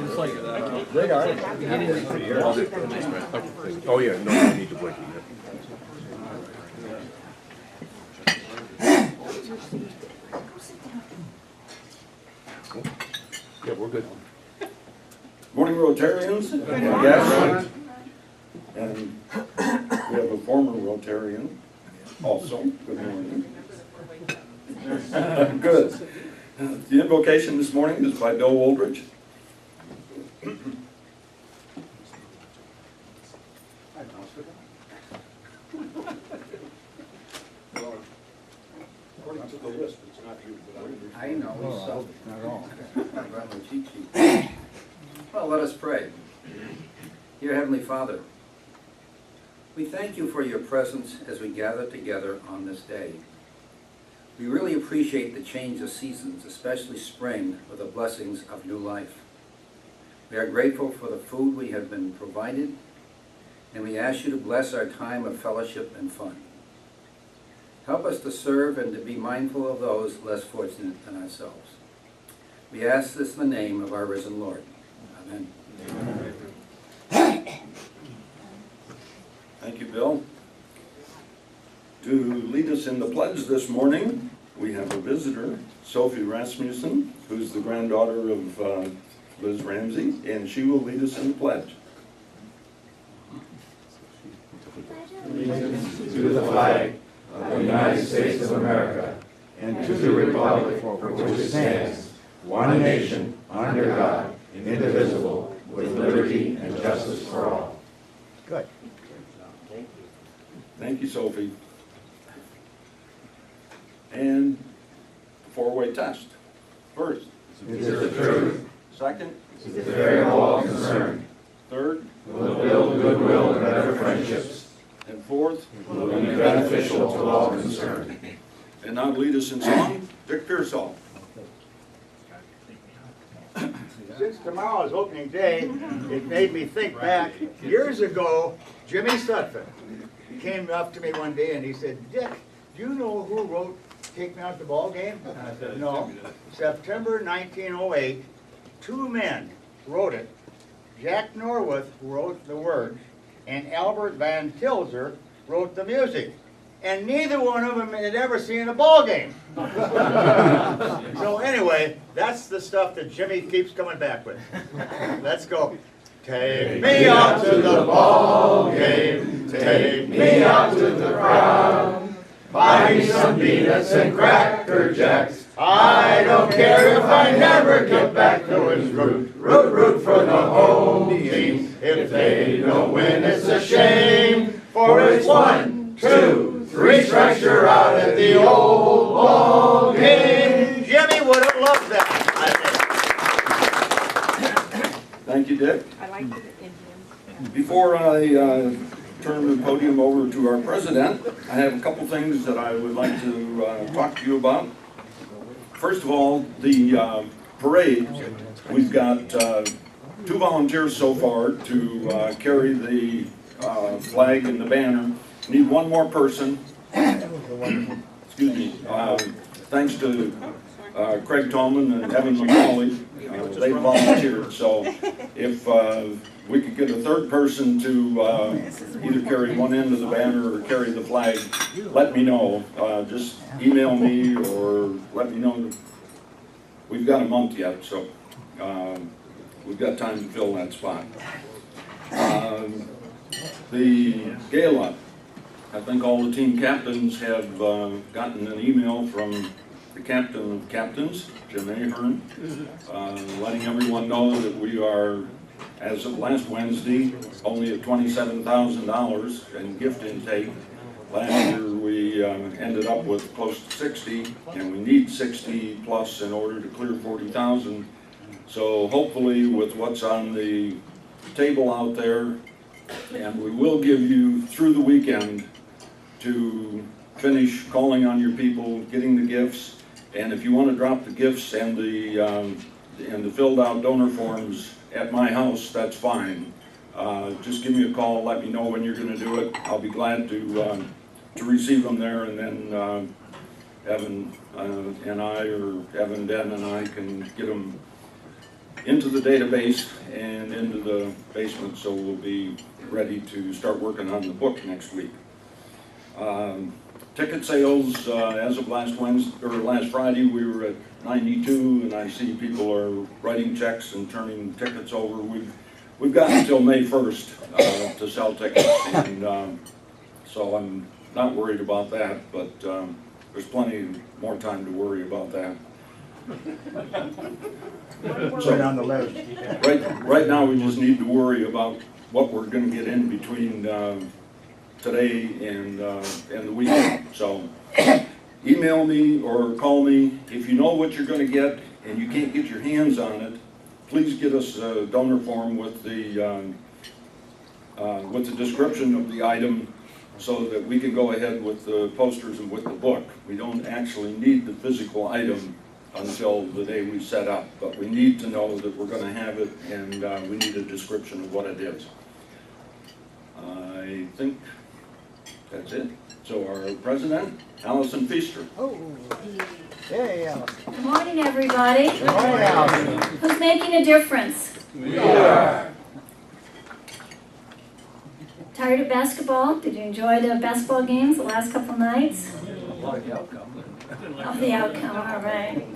It's like, Great art. Oh, yeah, no, I need to break it. Yeah, we're good. Morning, Rotarians. Yes. And we have a former Rotarian also. Good morning. Good. The invocation this morning is by Bill Woldridge. According to the list, it's not you, but I know, so not all. Cheat sheet. Well, let us pray. Dear Heavenly Father, we thank you for your presence as we gather together on this day. We really appreciate the change of seasons, especially spring, with the blessings of new life. We are grateful for the food we have been provided, and we ask you to bless our time of fellowship and fun. Help us to serve and to be mindful of those less fortunate than ourselves. We ask this in the name of our risen Lord. Amen. thank you, Bill. To lead us in the pledge this morning, we have a visitor, Sophie Rasmussen, who's the granddaughter of Liz Ramsey, and she will lead us in the pledge. Allegiance to the flag of the United States of America and to the republic for which it stands, one nation, under God, indivisible, with liberty and justice for all. Good. Thank you, Sophie. And four-way test. First. Is it the truth? Second. Is it fair to all concerned? Third. Will build goodwill and better friendships? And fourth. Will be beneficial to all concerned. And now lead us in song, Dick Pearsall. Since tomorrow is opening day, it made me think back. Years ago, Jimmy Sutphin came up to me one day and he said, "Dick, do you know who wrote Take Me Out to the Ball Game?" And I said, "No." September 1908, two men wrote it. Jack Norworth wrote the words, and Albert Van Tilzer wrote the music. And neither one of them had ever seen a ball game. So anyway, that's the stuff that Jimmy keeps coming back with. Let's go. Take me out to the ball game. Take me out to the crowd. Buy me some peanuts and cracker jacks. I don't care if I never get back to his root. Root for the home team. If they don't win, it's a shame. For it's 1, 2, 3 strikes, you're out at the old ball game. Jimmy would have loved that. Thank you, Dick. I like the Indians. Before I turn the podium over to our president, I have a couple things that I would like to talk to you about. First of all, the parade. We've got 2 volunteers so far to carry the flag and the banner. Need one more person. Excuse me. Thanks to Craig Tallman and Evan McCauley. They volunteered. So if we could get a third person to either carry one end of the banner or carry the flag, let me know. Just email me or let me know. We've got a month yet, so we've got time to fill that spot. The gala, I think all the team captains have gotten an email from the captain of captains, Jim Ahern, letting everyone know that we are, as of last Wednesday, only at $27,000 in gift intake. Last year we ended up with close to 60, and we need 60 plus in order to clear 40,000. So hopefully with what's on the table out there, and we will give you through the weekend to finish calling on your people, getting the gifts, and if you want to drop the gifts and the filled out donor forms at my house, that's fine. Just give me a call, let me know when you're going to do it. I'll be glad to receive them there, and then Evan and I, or Evan, Den, and I can get them into the database and into the basement, so we'll be ready to start working on the book next week. Ticket sales, as of last Friday, we were at 92, and I see people are writing checks and turning tickets over. We've got until May 1st to sell tickets, and so I'm not worried about that, but there's plenty more time to worry about that. Right on the list. Right now, we just need to worry about what we're going to get in between today and the weekend. So email me or call me if you know what you're going to get and you can't get your hands on it. Please get us a donor form with the description of the item, so that we can go ahead with the posters and with the book. We don't actually need the physical item until the day we set up, but we need to know that we're going to have it, and we need a description of what it is. I think that's it. So our president, Allison Feaster. Oh, hey, Alice. Good morning, everybody. Good morning, Allison. Who's making a difference? We are. Tired of basketball? Did you enjoy the basketball games the last couple nights? Like the outcome. Of the outcome, all right.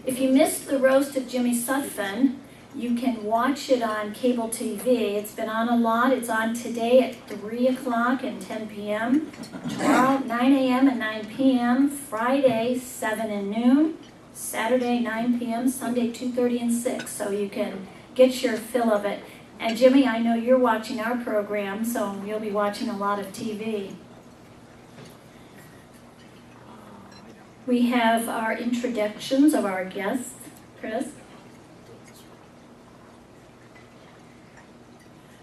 If you missed the roast of Jimmy Sutphin, you can watch it on cable TV. It's been on a lot. It's on today at 3 o'clock and 10 p.m. Tomorrow, 9 a.m. and 9 p.m. Friday, 7 and noon. Saturday, 9 p.m. Sunday, 2:30 and 6. So you can get your fill of it. And Jimmy, I know you're watching our program, so you'll be watching a lot of TV. We have our introductions of our guests. Chris?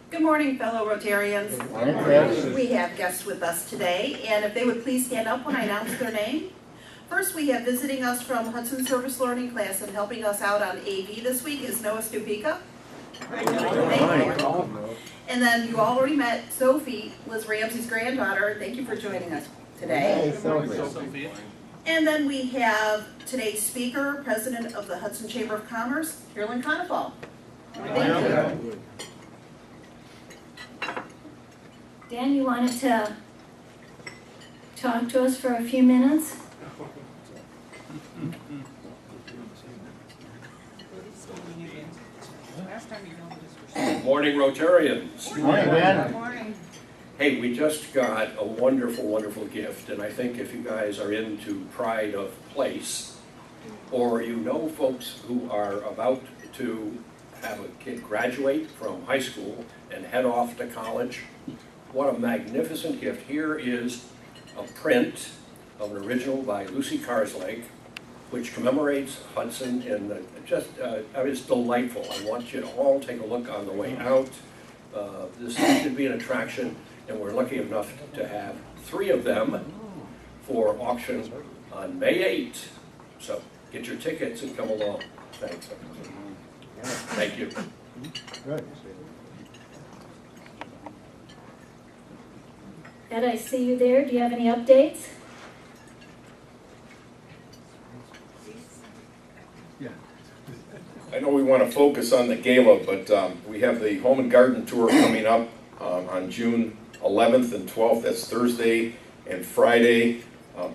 Good morning, fellow Rotarians. Good morning, Chris. We have guests with us today, and if they would please stand up when I announce their name. First, we have visiting us from Hudson Service Learning class and helping us out on AV this week is Noah Stupica. Thank you. And then you already met Sophie, Liz Ramsey's granddaughter. Thank you for joining us today. Hey, Sophie. And then we have today's speaker, President of the Hudson Chamber of Commerce, Carolyn Conifal. Thank you. Dan, you wanted to talk to us for a few minutes? Morning, Rotarians. Good morning, Ben. Hey, we just got a wonderful, wonderful gift, and I think if you guys are into pride of place, or you know folks who are about to have a kid graduate from high school and head off to college, what a magnificent gift. Here is a print of an original by Lucy Carslake, which commemorates Hudson, and it's delightful. I want you to all take a look on the way out. This should be an attraction, and we're lucky enough to have 3 of them for auction on May 8th. So get your tickets and come along. Thanks. Thank you. Good. Ed, I see you there. Do you have any updates? I know we want to focus on the gala, but we have the Home and Garden Tour coming up on June 11th and 12th. That's Thursday and Friday.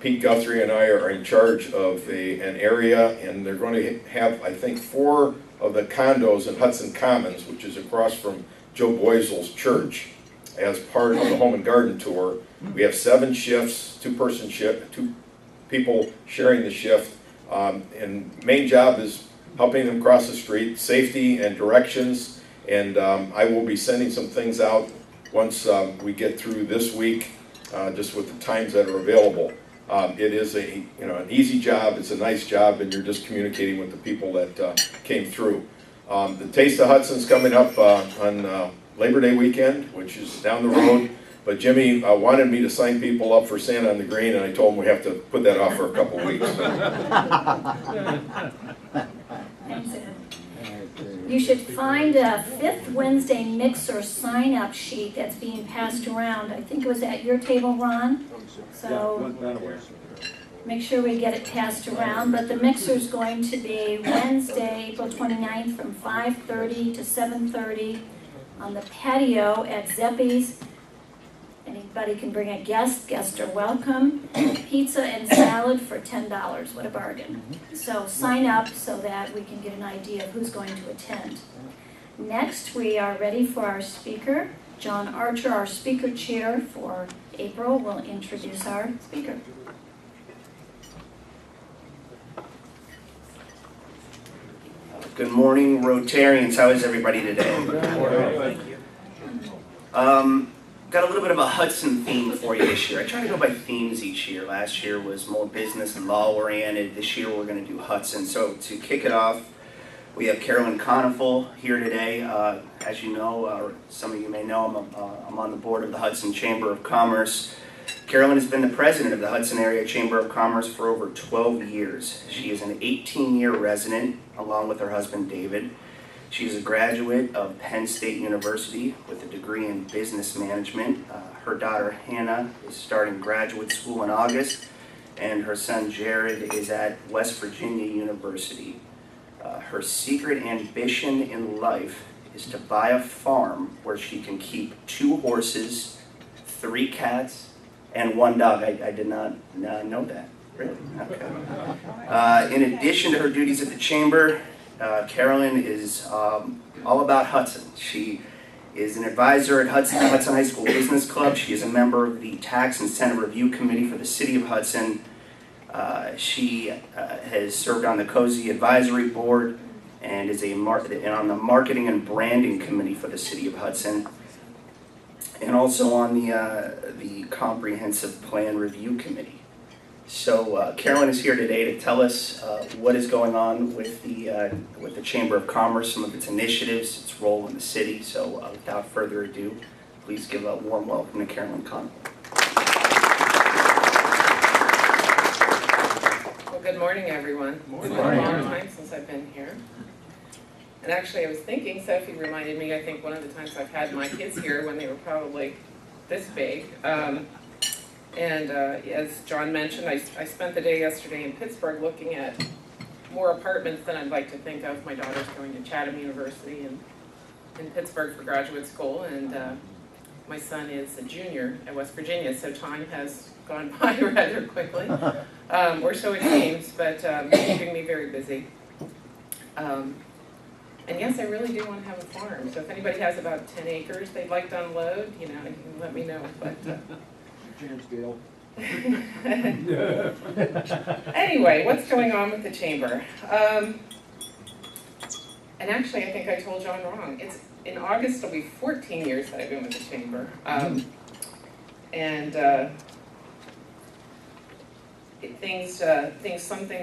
Pete Guthrie and I are in charge of an area, and they're going to have, I think, 4 of the condos in Hudson Commons, which is across from Joe Boisel's church, as part of the Home and Garden Tour. We have 7 shifts, 2-person shift, 2 people sharing the shift, and main job is helping them cross the street, safety and directions, and I will be sending some things out once we get through this week, just with the times that are available. It is an easy job, it's a nice job, and you're just communicating with the people that came through. The Taste of Hudson's coming up on Labor Day weekend, which is down the road, but Jimmy wanted me to sign people up for Santa on the Green, and I told him we have to put that off for a couple weeks. Thanks, Ed. You should find a 5th Wednesday mixer sign-up sheet that's being passed around. I think it was at your table, Ron. So make sure we get it passed around, but the mixer's going to be Wednesday, April 29th from 5:30 to 7:30 on the patio at Zeppi's. Anybody can bring a guest, guests are welcome. Pizza and salad for $10, what a bargain. So sign up so that we can get an idea of who's going to attend. Next, we are ready for our speaker. John Archer, our speaker chair for April, will introduce our speaker. Good morning, Rotarians. How is everybody today? Got a little bit of a Hudson theme for you this year. I try to go by themes each year. Last year was more business and law oriented. This year we're going to do Hudson. So to kick it off, we have Carolyn Coniffel here today. As you know, or some of you may know, I'm on the board of the Hudson Chamber of Commerce. Carolyn has been the president of the Hudson Area Chamber of Commerce for over 12 years. She is an 18-year resident, along with her husband, David. She is a graduate of Penn State University with a degree in business management. Her daughter, Hannah, is starting graduate school in August, and her son, Jared, is at West Virginia University. Her secret ambition in life is to buy a farm where she can keep 2 horses, 3 cats, and 1 dog. I did not know that, really. Okay. In addition to her duties at the Chamber, Carolyn is all about Hudson. She is an advisor at Hudson High School Business Club. She is a member of the Tax Incentive Review Committee for the City of Hudson. She has served on the COSI Advisory Board and is on the Marketing and Branding Committee for the City of Hudson, and also on the Comprehensive Plan Review Committee. So Carolyn is here today to tell us what is going on with the Chamber of Commerce, some of its initiatives, its role in the city. So without further ado, please give a warm welcome to Carolyn Coniffel. Well, good morning, everyone. It's been a long time since I've been here. And actually, I was thinking, Sophie reminded me, I think one of the times I've had my kids here when they were probably this big. As John mentioned, I spent the day yesterday in Pittsburgh looking at more apartments than I'd like to think of. My daughter's going to Chatham University in Pittsburgh for graduate school, and my son is a junior at West Virginia, so time has gone by rather quickly. Or so it seems, but keeping me very busy. And yes, I really do want to have a farm, so if anybody has about 10 acres they'd like to unload, you can let me know. But anyway, what's going on with the Chamber? And actually, I think I told John wrong. In August, it'll be 14 years that I've been with the Chamber. A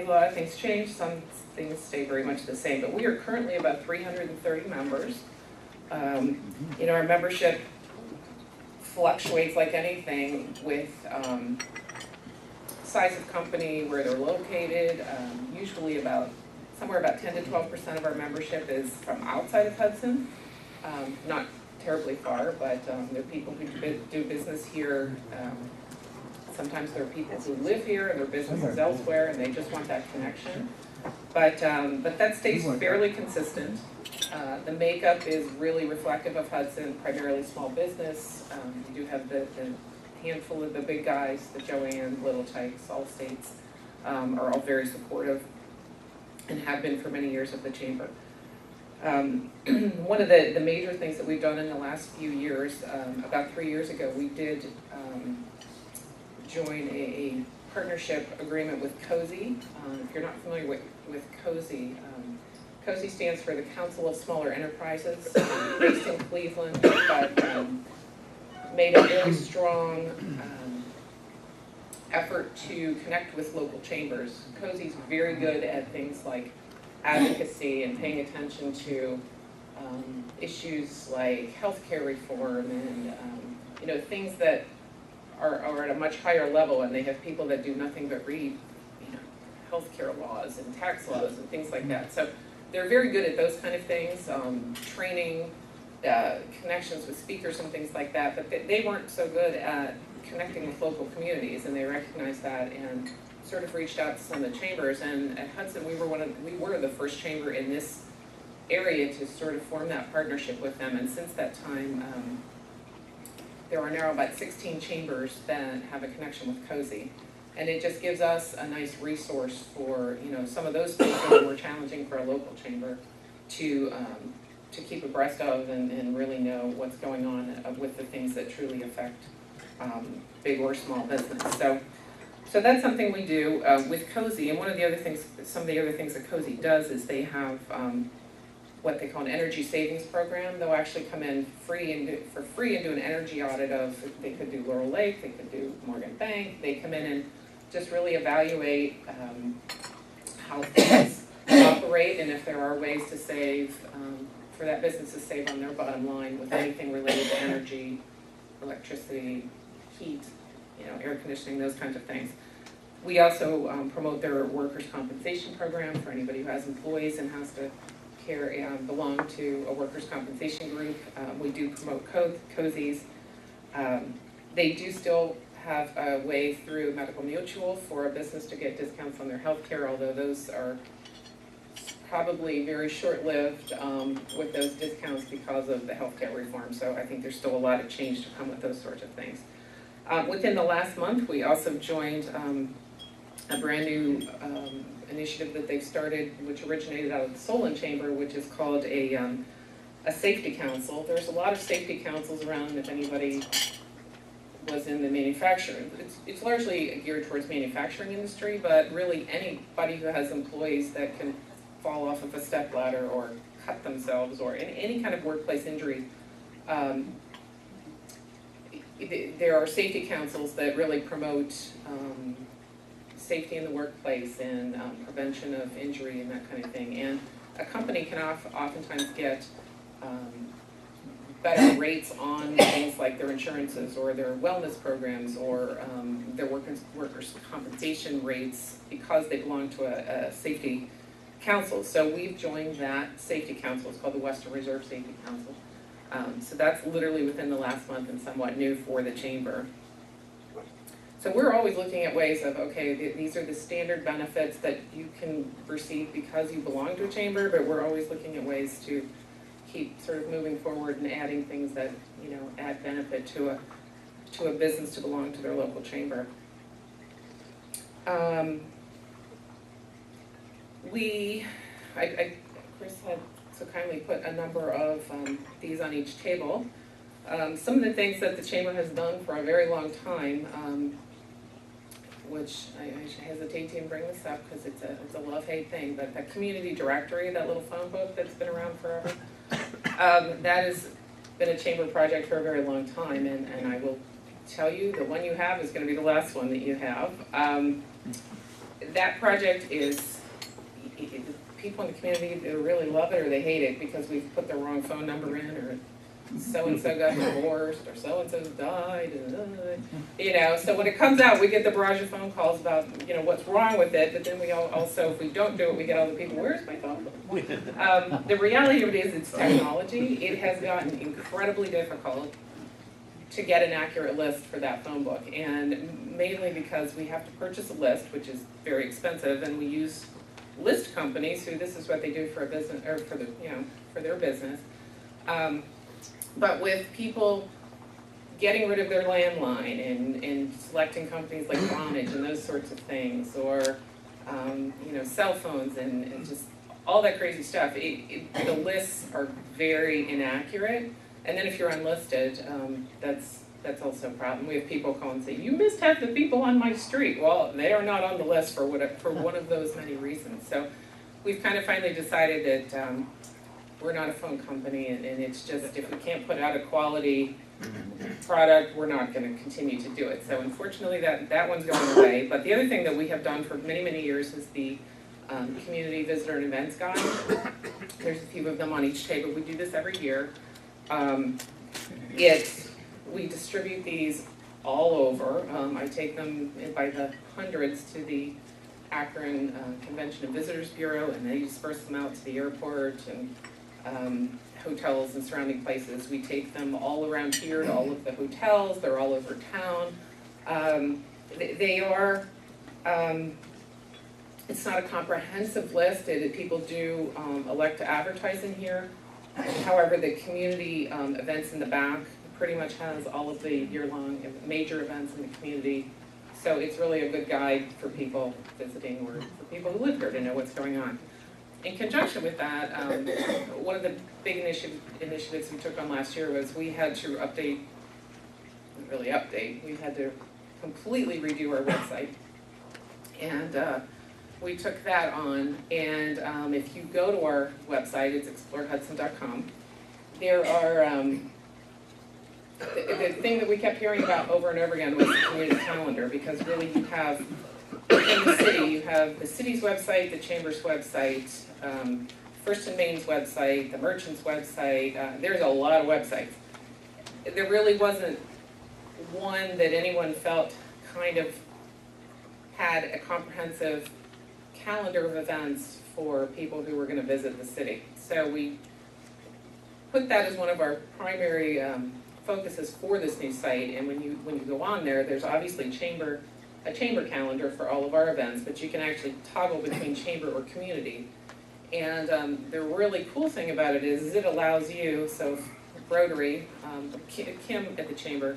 lot of things change, some things stay very much the same, but we are currently about 330 members. Our membership fluctuates like anything with size of company, where they're located. Usually somewhere about 10 to 12% of our membership is from outside of Hudson. Not terribly far, but there are people who do business here. Sometimes there are people who live here and their business is elsewhere and they just want that connection. But that stays fairly consistent. The makeup is really reflective of Hudson, primarily small business. We do have the handful of the big guys, the Joanne, Little Tykes, Allstates, are all very supportive and have been for many years of the Chamber. One of the major things that we've done in the last few years, about 3 years ago, we did join a partnership agreement with COSI. If you're not familiar with COSI, COSI stands for the Council of Smaller Enterprises, based in Cleveland, but made a very strong effort to connect with local chambers. COSI's very good at things like advocacy and paying attention to issues like healthcare reform and things that are at a much higher level, and they have people that do nothing but read healthcare laws and tax laws and things like that. So they're very good at those kind of things, training, connections with speakers and things like that, but they weren't so good at connecting with local communities, and they recognized that, and sort of reached out to some of the chambers, and at Hudson, we were the first chamber in this area to sort of form that partnership with them, and since that time, there are now about 16 chambers that have a connection with COSI. And it just gives us a nice resource for, you know, some of those things that are more challenging for a local chamber to keep abreast of and really know what's going on with the things that truly affect big or small business. So that's something we do with COSI. And one of the other things, some of the other things that COSI does is they have what they call an energy savings program. They'll actually come in for free and do an energy audit of, they could do Laurel Lake, they could do Morgan Bank. They come in and just really evaluate how things operate and if there are ways to save, for that business to save on their bottom line with anything related to energy, electricity, heat, you know, air conditioning, those kinds of things. We also promote their workers' compensation program for anybody who has employees and has to belong to a workers' compensation group. We do promote COSIs. They do still have a way through Medical Mutual for a business to get discounts on their health care, although those are probably very short-lived with those discounts because of the healthcare reform. So I think there's still a lot of change to come with those sorts of things. Within the last month, we also joined a brand new initiative that they've started, which originated out of the Solon Chamber, which is called a safety council. There's a lot of safety councils around if anybody was in the manufacturing. It's largely geared towards manufacturing industry, but really anybody who has employees that can fall off of a stepladder or cut themselves or any kind of workplace injury. There are safety councils that really promote safety in the workplace and prevention of injury and that kind of thing. And a company can oftentimes get better rates on things like their insurances or their wellness programs or their workers' compensation rates because they belong to a safety council. So we've joined that safety council. It's called the Western Reserve Safety Council. So that's literally within the last month and somewhat new for the chamber. So we're always looking at ways of, okay, these are the standard benefits that you can receive because you belong to a chamber, but we're always looking at ways to keep sort of moving forward and adding things that, you know, add benefit to a business to belong to their local chamber. Chris had so kindly put a number of these on each table. Some of the things that the chamber has done for a very long time, which I hesitate to even bring this up because it's a love-hate thing, but that community directory, that little phone book that's been around forever, that has been a chamber project for a very long time, and I will tell you, the one you have is going to be the last one that you have. That project is, people in the community either really love it or they hate it because we've put the wrong phone number in, or so-and-so got divorced, or so-and-so died, you know, so when it comes out, we get the barrage of phone calls about, you know, what's wrong with it, but then we also, if we don't do it, we get all the people, where's my phone book? The reality of it is it's technology. It has gotten incredibly difficult to get an accurate list for that phone book, and mainly because we have to purchase a list, which is very expensive, and we use list companies who this is what they do for a business, or for the, you know, for their business. But with people getting rid of their landline and selecting companies like Vonage and those sorts of things, or you know, cell phones and just all that crazy stuff, the lists are very inaccurate. And then if you're unlisted, that's also a problem. We have people call and say, you missed half the people on my street. Well, they are not on the list for one of those many reasons. So we've kind of finally decided that we're not a phone company, and it's just, if we can't put out a quality product, we're not going to continue to do it. So unfortunately, that one's going away. But the other thing that we have done for many, many years is the Community Visitor and Events Guide. There's a few of them on each table. We do this every year. We distribute these all over. I take them by the hundreds to the Akron Convention and Visitors Bureau, and they disperse them out to the airport and hotels and surrounding places. We take them all around here to all of the hotels. They're all over town. They are It's not a comprehensive list. People do elect to advertise in here. However, the community events in the back pretty much has all of the year-long major events in the community. So it's really a good guide for people visiting or for people who live here to know what's going on. In conjunction with that, one of the big initiatives we took on last year was we had to we had to completely redo our website. And we took that on, and if you go to our website, it's explorehudson.com, there are, the thing that we kept hearing about over and over again was the community calendar, because really you have, in the city, you have the city's website, the chamber's website, First and Main's website, the merchant's website, there's a lot of websites. There really wasn't one that anyone felt kind of had a comprehensive calendar of events for people who were going to visit the city. So we put that as one of our primary focuses for this new site. And when you go on there, there's obviously a chamber calendar for all of our events, but you can actually toggle between chamber or community. And the really cool thing about it is it allows you, so Rotary, Kim at the chamber,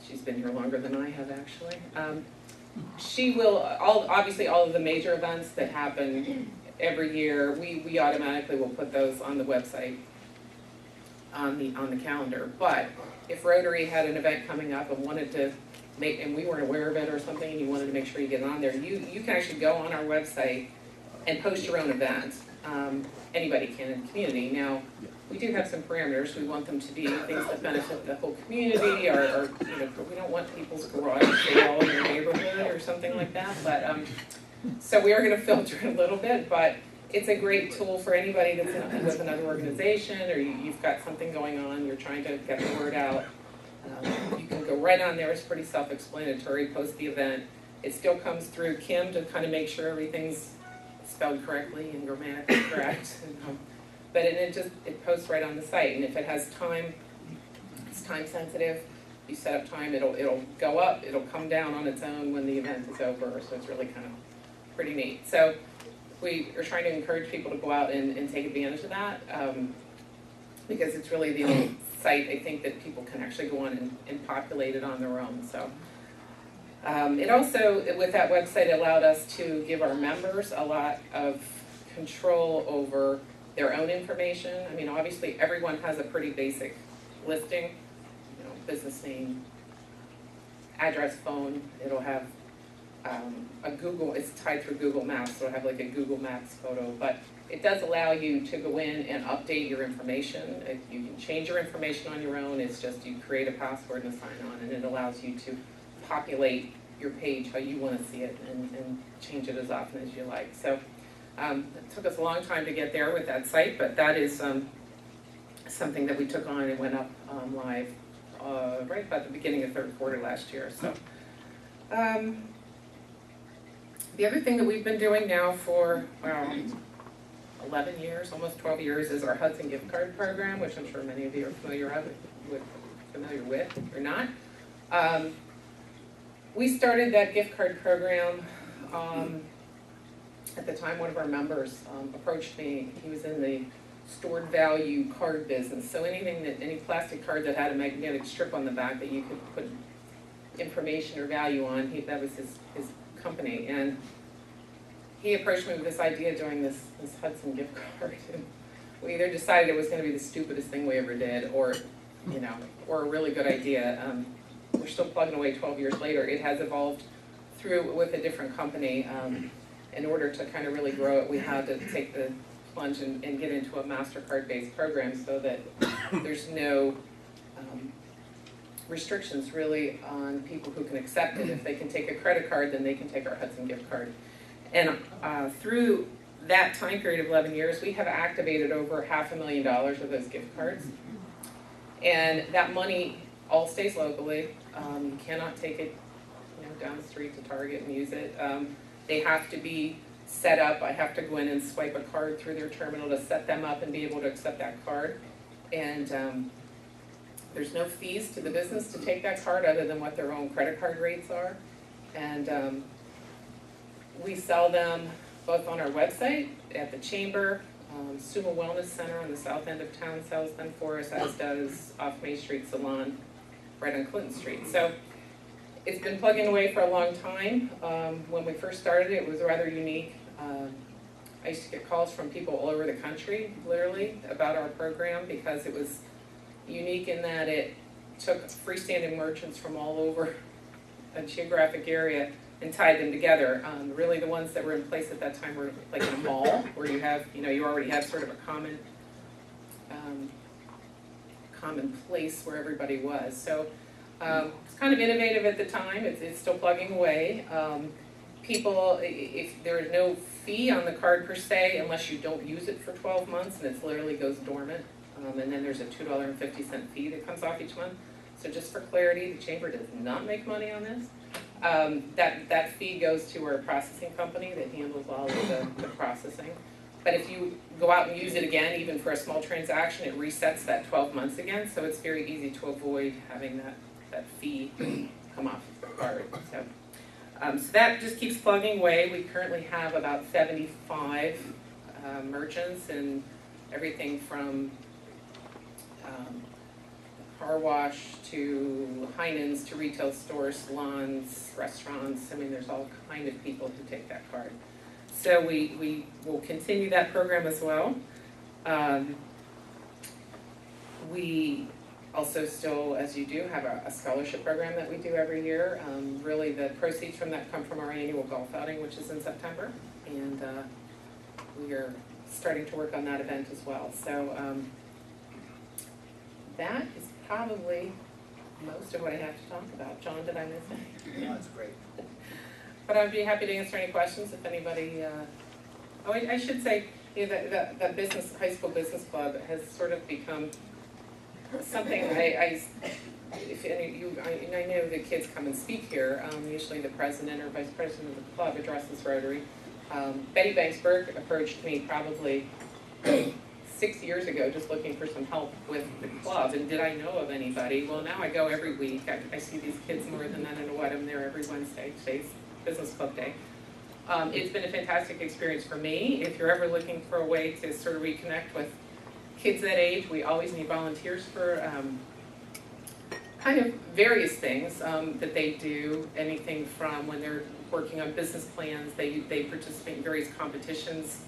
she's been here longer than I have actually. She will, obviously all of the major events that happen every year, we automatically will put those on the website, on the calendar. But if Rotary had an event coming up and wanted to make, and we weren't aware of it or something, and you wanted to make sure you get it on there, you can actually go on our website and post your own event. Anybody can in the community. Now, we do have some parameters. We want them to be things that benefit the whole community, or we don't want people's garage sale in your neighborhood or something like that. But so we are going to filter it a little bit, but it's a great tool for anybody that's with another organization, or you've got something going on, you're trying to get the word out. You can go right on there. It's pretty self-explanatory. Post the event. It still comes through Kim to kind of make sure everything's spelled correctly and grammatically correct. But it posts right on the site, and if it has time, it's time sensitive. You set up time, it'll go up, it'll come down on its own when the event is over. So it's really kind of pretty neat. So we are trying to encourage people to go out and take advantage of that, because it's really the only site I think that people can actually go on and populate it on their own. So it also, with that website, allowed us to give our members a lot of control over their own information. I mean, obviously everyone has a pretty basic listing, business name, address, phone. It'll have it's tied through Google Maps, so it'll have like a Google Maps photo, but it does allow you to go in and update your information. You can change your information on your own. It's just you create a password and a sign on, and it allows you to populate your page how you want to see it and change it as often as you like. So it took us a long time to get there with that site, but that is something that we took on and went up live right about the beginning of third quarter last year. So the other thing that we've been doing now for 11 years, almost 12 years, is our Hudson gift card program, which I'm sure many of you are familiar with or not. We started that gift card program. At the time, one of our members approached me. He was in the stored value card business. So any plastic card that had a magnetic strip on the back that you could put information or value on, that was his company. And he approached me with this idea of doing this Hudson gift card. And we either decided it was going to be the stupidest thing we ever did, or a really good idea. We're still plugging away 12 years later. It has evolved through with a different company. In order to kind of really grow it, we had to take the plunge and get into a MasterCard-based program so that there's no restrictions really on people who can accept it. If they can take a credit card, then they can take our Hudson gift card. And through that time period of 11 years, we have activated over $500,000 of those gift cards. And that money all stays locally. You cannot take it down the street to Target and use it. They have to be set up. I have to go in and swipe a card through their terminal to set them up and be able to accept that card. And there's no fees to the business to take that card other than what their own credit card rates are. And We sell them both on our website, at the chamber. Suma Wellness Center on the south end of town sells them for us, as does Off Main Street Salon right on Clinton Street. So it's been plugging away for a long time. When we first started, it was rather unique. I used to get calls from people all over the country, literally, about our program, because it was unique in that it took freestanding merchants from all over a geographic area and tied them together. Really, the ones that were in place at that time were like in a mall, where you have, you already have sort of a common place where everybody was. So it's kind of innovative at the time. It's still plugging away. People, if there is no fee on the card per se, unless you don't use it for 12 months, and it literally goes dormant. And then there's a $2.50 fee that comes off each month. So just for clarity, the chamber does not make money on this. That fee goes to our processing company that handles all of the processing. But if you go out and use it again, even for a small transaction, it resets that 12 months again. So it's very easy to avoid having that fee come off the card. So that just keeps plugging away. We currently have about 75 merchants, and everything from car wash to Heinen's to retail stores, salons, restaurants. I mean, there's all kind of people who take that card. So we will continue that program as well. We also still, as you do, have a scholarship program that we do every year. Really, the proceeds from that come from our annual golf outing, which is in September. And we are starting to work on that event as well. So that is probably most of what I have to talk about. John, did I miss anything? No, that's great. But I'd be happy to answer any questions if anybody, I should say, that business, high school business club has sort of become something I know the kids come and speak here. Usually the president or vice president of the club addresses Rotary. Betty Banksburg approached me probably 6 years ago, just looking for some help with the club, and did I know of anybody? Well, now I go every week. I see these kids more than that, and I'm there every Wednesday. Today's Business Club Day. It's been a fantastic experience for me. If you're ever looking for a way to sort of reconnect with kids that age, we always need volunteers for kind of various things that they do. Anything from when they're working on business plans, they participate in various competitions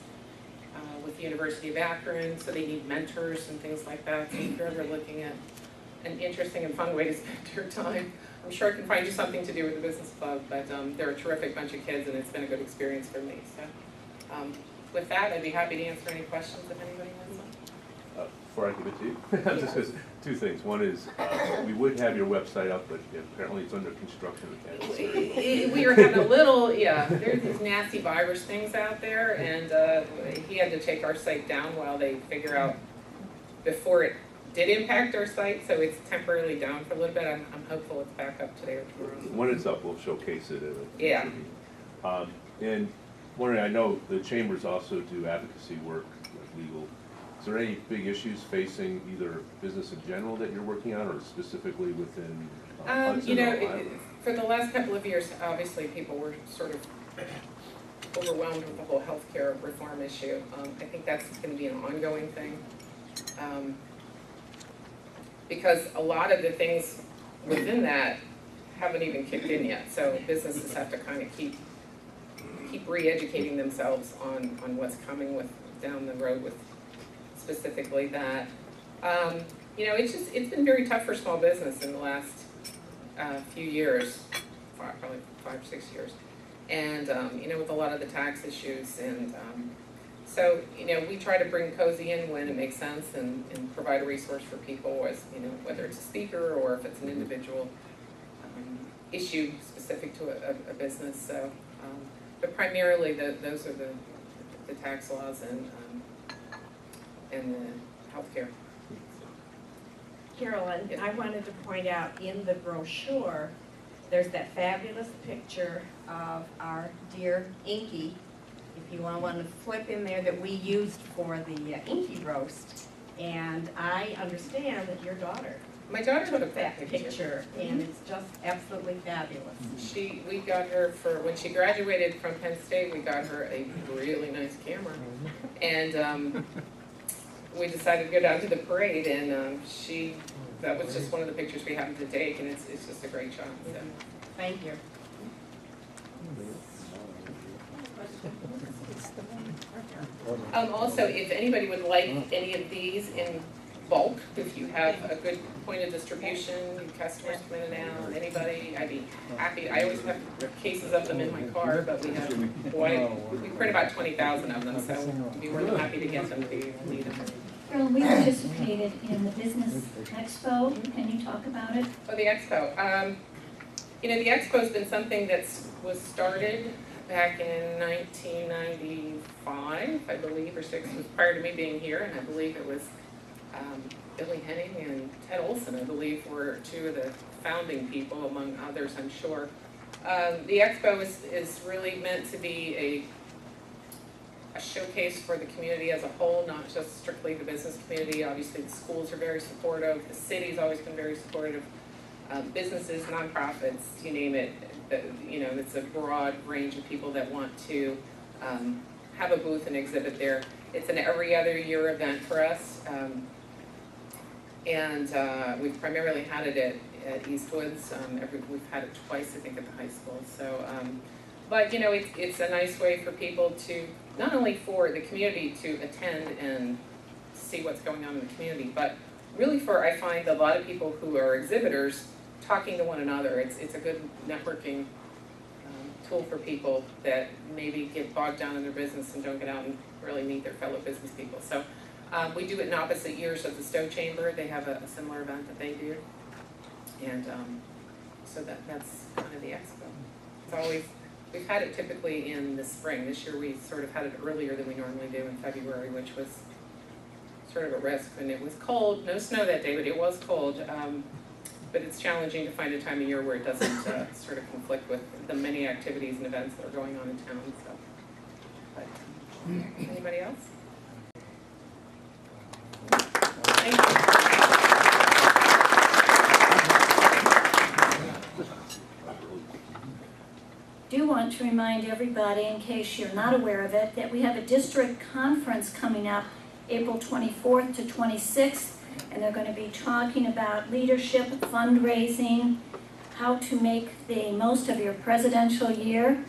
with the University of Akron, so they need mentors and things like that. So if you're ever looking at an interesting and fun way to spend your time, I'm sure I can find you something to do with the business club, but they're a terrific bunch of kids, and it's been a good experience for me. So with that, I'd be happy to answer any questions if anybody has them. Before I give it to you, just because two things. One is we would have your website up, but apparently it's under construction. We are having a little, there's these nasty virus things out there, and he had to take our site down while they figure out before it did impact our site, so it's temporarily down for a little bit. I'm hopeful it's back up today or tomorrow. When it's up, we'll showcase it. Yeah. And wondering, I know the chambers also do advocacy work, like legal. Is there any big issues facing either business in general that you're working on, or specifically within Hudson or Ohio? For the last couple of years, obviously people were sort of overwhelmed with the whole healthcare reform issue. I think that's going to be an ongoing thing. Because a lot of the things within that haven't even kicked in yet. So businesses have to kind of keep re-educating themselves on what's coming down the road with specifically that. It's been very tough for small business in the last few years, probably 5 or 6 years. And, with a lot of the tax issues. And so, we try to bring Cozy in when it makes sense and provide a resource for people, as, whether it's a speaker or if it's an individual issue specific to a business. So, but primarily those are the tax laws and the healthcare. Carolyn, I wanted to point out in the brochure, there's that fabulous picture of our dear Inky. If you want to flip in there, that we used for the Inky roast. And I understand that your daughter My daughter took took that picture, and it's just absolutely fabulous. We got her for, when she graduated from Penn State, we got her a really nice camera. And we decided to go down to the parade, and that was just one of the pictures we happened to take, and it's just a great shot. So. Thank you. Also, if anybody would like any of these in bulk, if you have a good point of distribution, customers come in and out, anybody, I'd be happy. I always have cases of them in my car, but we print about 20,000 of them, so I'd be more than happy to get them to you if you need them. Carol, we participated in the Business Expo. Can you talk about it? Oh, the expo. The expo's been something that was started back in 1995, I believe, or 6. It was prior to me being here, and I believe it was Billy Henning and Ted Olson, I believe, were two of the founding people, among others, I'm sure. The expo is really meant to be a showcase for the community as a whole, not just strictly the business community. Obviously, the schools are very supportive. The city's always been very supportive. Businesses, nonprofits, you name it. It's a broad range of people that want to have a booth and exhibit there. It's an every other year event for us. We've primarily had it at Eastwoods. We've had it twice, I think, at the high school. So, but it's a nice way for people to, not only for the community to attend and see what's going on in the community, but really I find a lot of people who are exhibitors talking to one another. It's a good networking tool for people that maybe get bogged down in their business and don't get out and really meet their fellow business people. So we do it in opposite years of the Stowe Chamber. They have a similar event that they do. And so that's kind of the expo. It's always, we've had it typically in the spring. This year we sort of had it earlier than we normally do in February, which was sort of a risk. And it was cold, no snow that day, but it was cold. But it's challenging to find a time of year where it doesn't sort of conflict with the many activities and events that are going on in town. So, but, anybody else? Thank you. Do want to remind everybody, in case you're not aware of it, that we have a district conference coming up April 24th to 26th. And they're going to be talking about leadership, fundraising, how to make the most of your presidential year,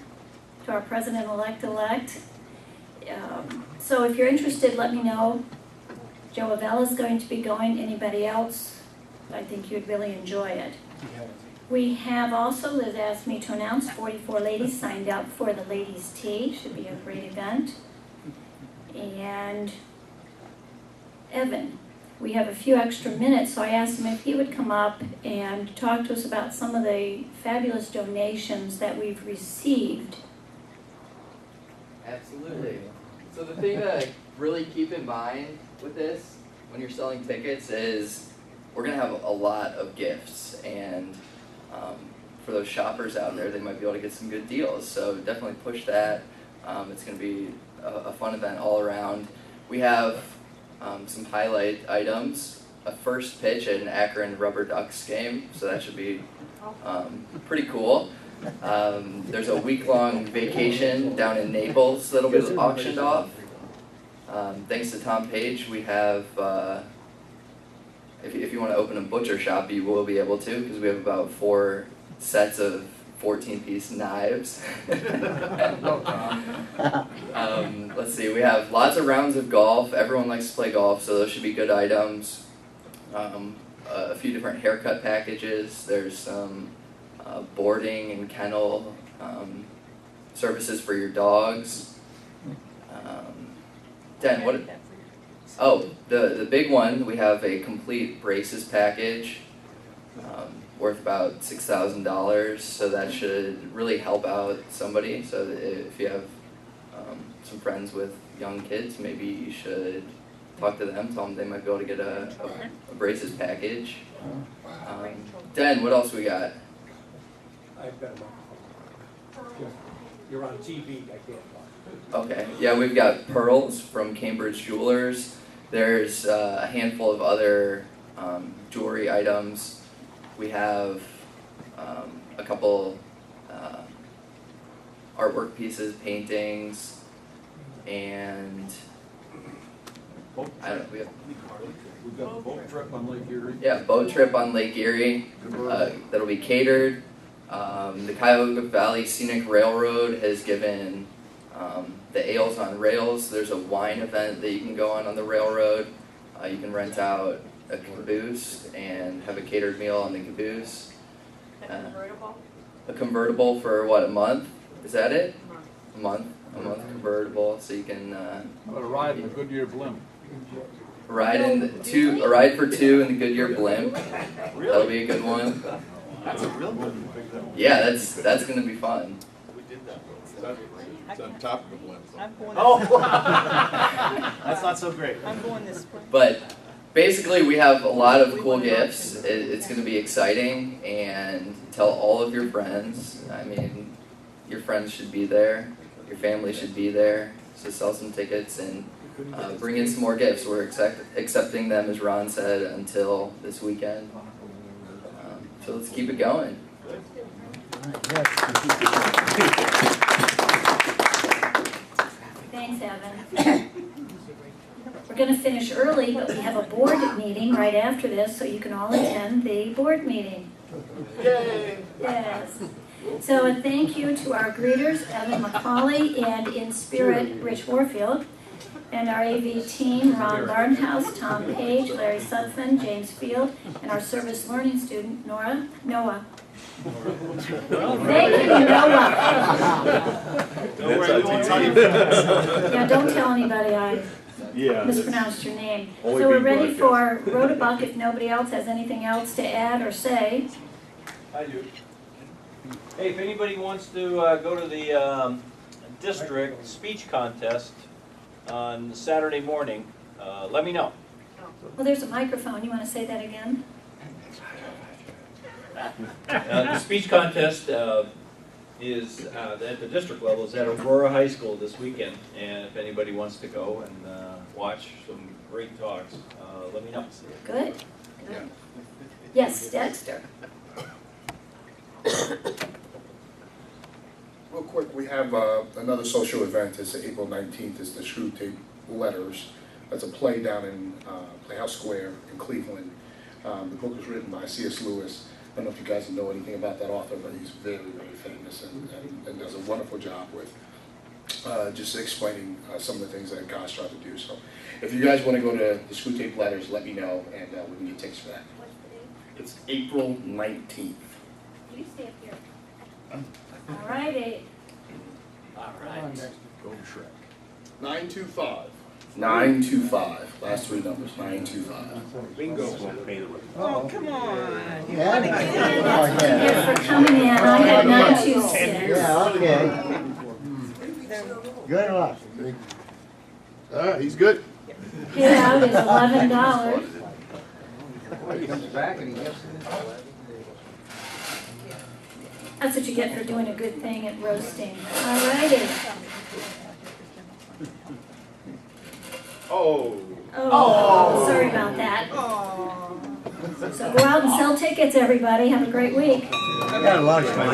to our president-elect. So if you're interested, let me know. Joe Avella's going to be going. Anybody else? I think you'd really enjoy it. We have also, Liz asked me to announce, 44 ladies signed up for the Ladies' Tea. Should be a great event. And Evan. We have a few extra minutes, so I asked him if he would come up and talk to us about some of the fabulous donations that we've received. Absolutely. So the thing to really keep in mind with this when you're selling tickets is we're going to have a lot of gifts, and for those shoppers out there, they might be able to get some good deals. So definitely push that. It's going to be a fun event all around. We have some highlight items, a first pitch at an Akron Rubber Ducks game, so that should be pretty cool. There's a week-long vacation down in Naples that'll be auctioned off. Thanks to Tom Page, we have, if you want to open a butcher shop, you will be able to, because we have about 4 sets of 14-piece knives. Let's see, we have lots of rounds of golf. Everyone likes to play golf, so those should be good items. A few different haircut packages. There's some boarding and kennel services for your dogs. Dan, what? Oh, the big one, we have a complete braces package. Worth about $6,000, so that should really help out somebody. So if you have some friends with young kids, maybe you should talk to them, tell them they might be able to get a braces package. Dan, what else we got? I've got a microphone. You're on TV, I can't talk. Okay, yeah, we've got pearls from Cambridge Jewelers. There's a handful of other jewelry items. We have a couple artwork pieces, paintings, and I don't know, We've got a boat trip on Lake Erie. yeah, boat trip on Lake Erie that'll be catered. The Cuyahoga Valley Scenic Railroad has given the Ales on Rails. There's a wine event that you can go on the railroad. You can rent out a caboose and have a catered meal on the caboose. A convertible? A convertible for what, a month? Is that it? A month convertible, so you can How about a ride in the Goodyear blimp? ride a ride for two in the Goodyear blimp. That'll be a good one. That's a real good one. Yeah, that's gonna be fun. We did that. It's on top of the blimp. I'm going Oh, that's not so great. I'm going this way. But basically, we have a lot of cool gifts. It's going to be exciting, and tell all of your friends. I mean, your friends should be there. Your family should be there. So sell some tickets and bring in some more gifts. We're accepting them, as Ron said, until this weekend. So let's keep it going. Thanks, Evan. We're going to finish early, but we have a board meeting right after this, so you can all attend the board meeting. Yay! Yes. So a thank you to our greeters, Evan McCauley, and in spirit, Rich Warfield, and our AV team, Ron Barnhouse, Tom Page, Larry Sutphen, James Field, and our service learning student, Noah. Thank you, Noah. Don't worry, we won't tell you. Yeah, don't tell anybody I mispronounced your name. So we're ready for Rotabuck if nobody else has anything else to add or say. I do. Hey, if anybody wants to go to the district speech contest on Saturday morning, let me know. Well, there's a microphone. You want to say that again? The speech contest is at the district level is at Aurora High School this weekend, and if anybody wants to go and watch some great talks, let me know. Good. Good. Yes, Dexter. Real quick, we have another social event. It's April 19th. It's the Screw Tape Letters. That's a play down in Playhouse Square in Cleveland. The book was written by C.S. Lewis. I don't know if you guys know anything about that author, but he's very, very famous and does a wonderful job with just explaining some of the things that God's trying to do. So if you guys want to go to the Screw Tape Letters, let me know, and we can get tickets for that. It's April 19th. You stay up here. All righty. All right. Go Shrek. 925. 925. Last three numbers. 925. Bingo. Oh, come on. Yeah. Thank you for coming in. I had 926. Yeah, okay. Good luck. He's good. Payout is $11. He comes back and he gets That's what you get for doing a good thing at roasting. All righty. Oh, sorry about that. So go out and sell tickets, everybody. Have a great week. I got lunch, my